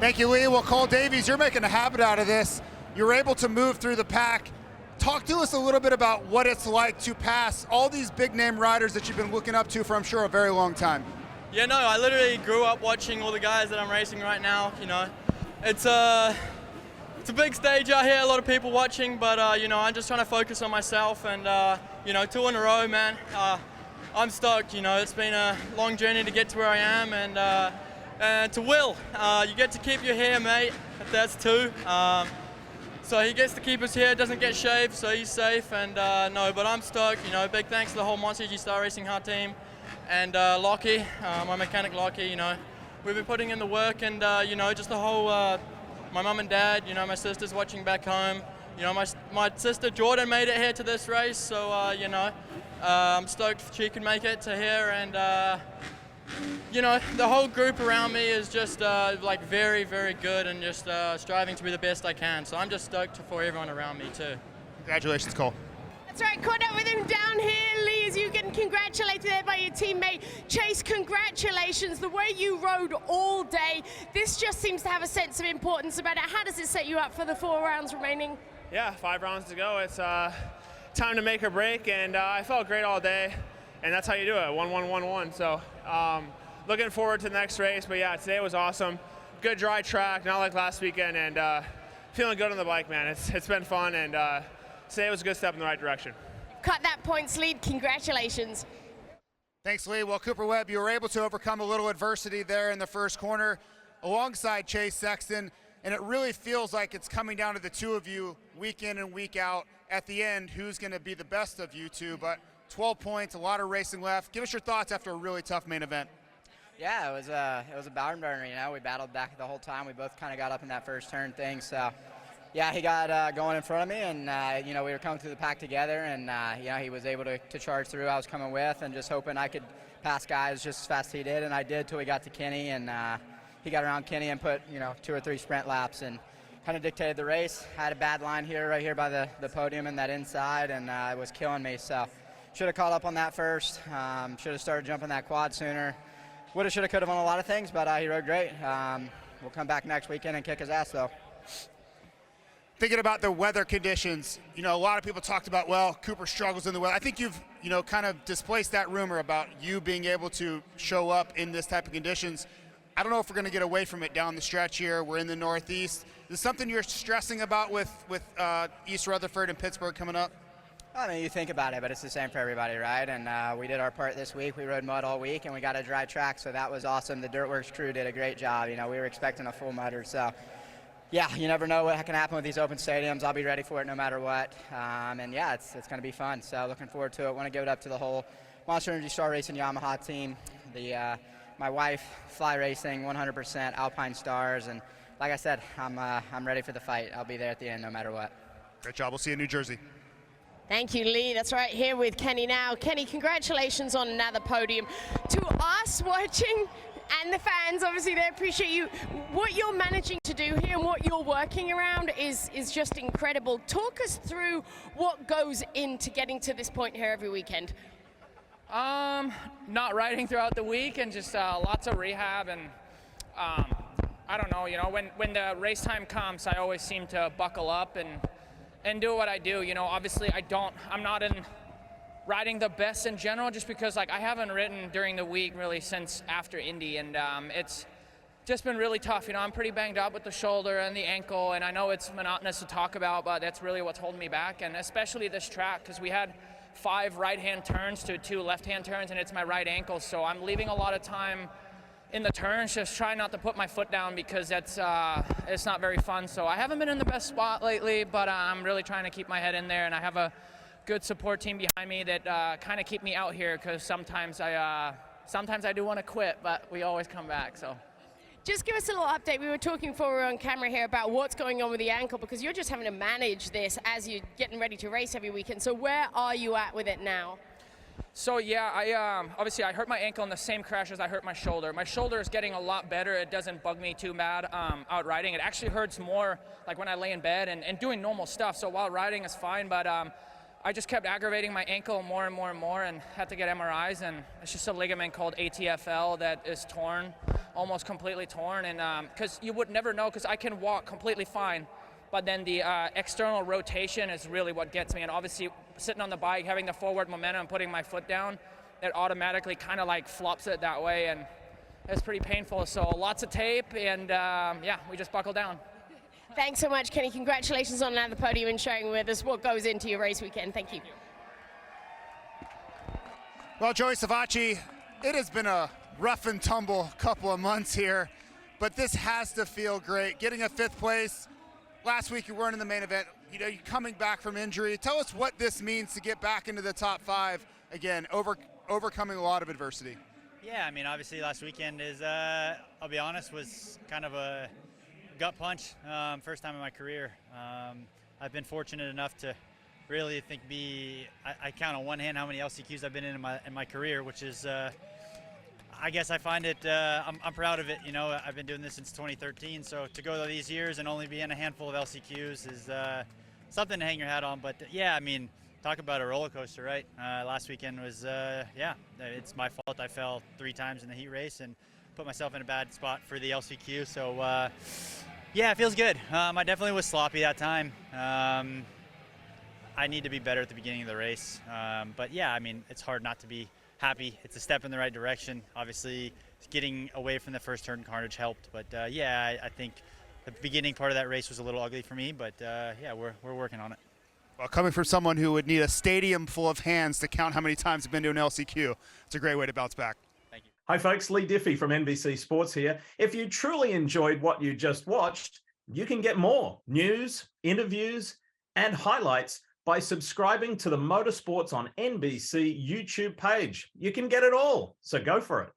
Thank you, Lee. Well, Cole Davies, you're making a habit out of this. You're able to move through the pack. Talk to us a little bit about what it's like to pass all these big name riders that you've been looking up to for, I'm sure, a very long time. Yeah, no, I literally grew up watching all the guys that I'm racing right now. It's a big stage out here, a lot of people watching, but I'm just trying to focus on myself, and 2 in a row, man. I'm stoked. It's been a long journey to get to where I am, and to Will, you get to keep your hair, mate. That's 2. So he gets to keep his hair, doesn't get shaved, so he's safe. And but I'm stoked. Big thanks to the whole Monster Energy Star Racing Hard team, and Lockie, my mechanic Lockie. We've been putting in the work, and just the whole. My mum and dad, my sister's watching back home. My sister Jordan made it here to this race, so I'm stoked she can make it to here, and the whole group around me is just very, very good, and just striving to be the best I can. So I'm just stoked for everyone around me too. Congratulations, Cole. That's right, caught up with him down here, Lee, as you getting congratulated there by your teammate. Chase, congratulations. The way you rode all day, this just seems to have a sense of importance about it. How does it set you up for the 4 rounds remaining? Yeah, 5 rounds to go. It's time to make or break, and I felt great all day, and that's how you do it, 1-1-1-1. So looking forward to the next race, but yeah, today was awesome. Good dry track, not like last weekend, and feeling good on the bike, man. It's been fun, and today was a good step in the right direction. Cut that points lead, congratulations. Thanks, Lee. Well, Cooper Webb, you were able to overcome a little adversity there in the first corner alongside Chase Sexton, and it really feels like it's coming down to the 2 of you week in and week out. At the end, who's going to be the best of you 2, but 12 points, a lot of racing left. Give us your thoughts after a really tough main event. Yeah, it was a barn burner. We battled back the whole time. We both kind of got up in that first turn thing. So, yeah, he got going in front of me, and we were coming through the pack together, and he was able to charge through. I was coming with, and just hoping I could pass guys just as fast as he did, and I did till we got to Kenny, and he got around Kenny and put 2 or 3 sprint laps and kind of dictated the race. I had a bad line here, right here by the podium and that inside, and it was killing me. So should have caught up on that first. Should have started jumping that quad sooner. Would have, should have, could have on a lot of things, but he rode great. We'll come back next weekend and kick his ass, though. Thinking about the weather conditions, a lot of people talked about, well, Cooper struggles in the weather. I think you've, kind of displaced that rumor about you being able to show up in this type of conditions. I don't know if we're going to get away from it down the stretch here. We're in the Northeast. Is this something you're stressing about with East Rutherford and Pittsburgh coming up? I mean, you think about it, but it's the same for everybody, right? And we did our part this week. We rode mud all week, and we got a dry track, so that was awesome. The Dirtworks crew did a great job. We were expecting a full mudder, so yeah, you never know what can happen with these open stadiums. I'll be ready for it no matter what. And yeah, it's going to be fun. So looking forward to it. Want to give it up to the whole Monster Energy Star Racing Yamaha team. My wife, Fly Racing, 100% Alpine Stars, and like I said, I'm ready for the fight. I'll be there at the end no matter what. Great job. We'll see you in New Jersey. Thank you, Lee. That's right, here with Kenny now. Kenny, congratulations on another podium. To us watching and the fans, obviously, they appreciate you. What you're managing to do here and what you're working around is just incredible. Talk us through what goes into getting to this point here every weekend. Not riding throughout the week, and just lots of rehab, and I don't know, when the race time comes, I always seem to buckle up and do what I do. Obviously I'm not in riding the best in general, just because I haven't ridden during the week really since after Indy, and it's just been really tough. I'm pretty banged up with the shoulder and the ankle, and I know it's monotonous to talk about, but that's really what's holding me back, and especially this track, because we had 5 right-hand turns to 2 left-hand turns, and it's my right ankle, so I'm leaving a lot of time in the turns, just trying not to put my foot down, because it's not very fun. So I haven't been in the best spot lately, but I'm really trying to keep my head in there, and I have a good support team behind me that kind of keep me out here, because sometimes I do want to quit, but we always come back. So just give us a little update. We were talking before we were on camera here about what's going on with the ankle, because you're just having to manage this as you're getting ready to race every weekend. So where are you at with it now? So yeah, obviously I hurt my ankle in the same crash as I hurt my shoulder. My shoulder is getting a lot better. It doesn't bug me too bad out riding. It actually hurts more when I lay in bed and doing normal stuff. So while riding is fine, but I just kept aggravating my ankle more and more and more, and had to get MRIs, and it's just a ligament called ATFL that is torn, almost completely torn, and because you would never know, because I can walk completely fine, but then the external rotation is really what gets me, and obviously sitting on the bike, having the forward momentum and putting my foot down, it automatically kind of like flops it that way, and it's pretty painful. So lots of tape, and yeah, we just buckled down. Thanks so much, Kenny. Congratulations on another podium and sharing with us what goes into your race weekend. Thank you. Well, Joey Savatgy, it has been a rough and tumble couple of months here, but this has to feel great. Getting a 5th place. Last week you weren't in the main event. You know, you're coming back from injury. Tell us what this means to get back into the top 5 again, overcoming a lot of adversity. Yeah, I mean, obviously last weekend is, I'll be honest, was kind of a gut punch. First time in my career. I've been fortunate enough to really I count on one hand how many LCQs I've been in my career, which is, I guess I find it, I'm proud of it. You know, I've been doing this since 2013, so to go these years and only be in a handful of LCQs is something to hang your hat on. But yeah, I mean, talk about a roller coaster, right? Last weekend was, yeah, it's my fault. I fell 3 times in the heat race and put myself in a bad spot for the LCQ. So yeah, it feels good. I definitely was sloppy that time. I need to be better at the beginning of the race. But yeah, I mean, it's hard not to be happy. It's a step in the right direction. Obviously, getting away from the first turn carnage helped. But yeah, I think the beginning part of that race was a little ugly for me. But yeah, we're working on it. Well, coming from someone who would need a stadium full of hands to count how many times you've been to an LCQ, it's a great way to bounce back. Thank you. Hi folks, Lee Diffie from NBC Sports here. If you truly enjoyed what you just watched, you can get more news, interviews, and highlights by subscribing to the Motorsports on NBC YouTube page. You can get it all, so go for it.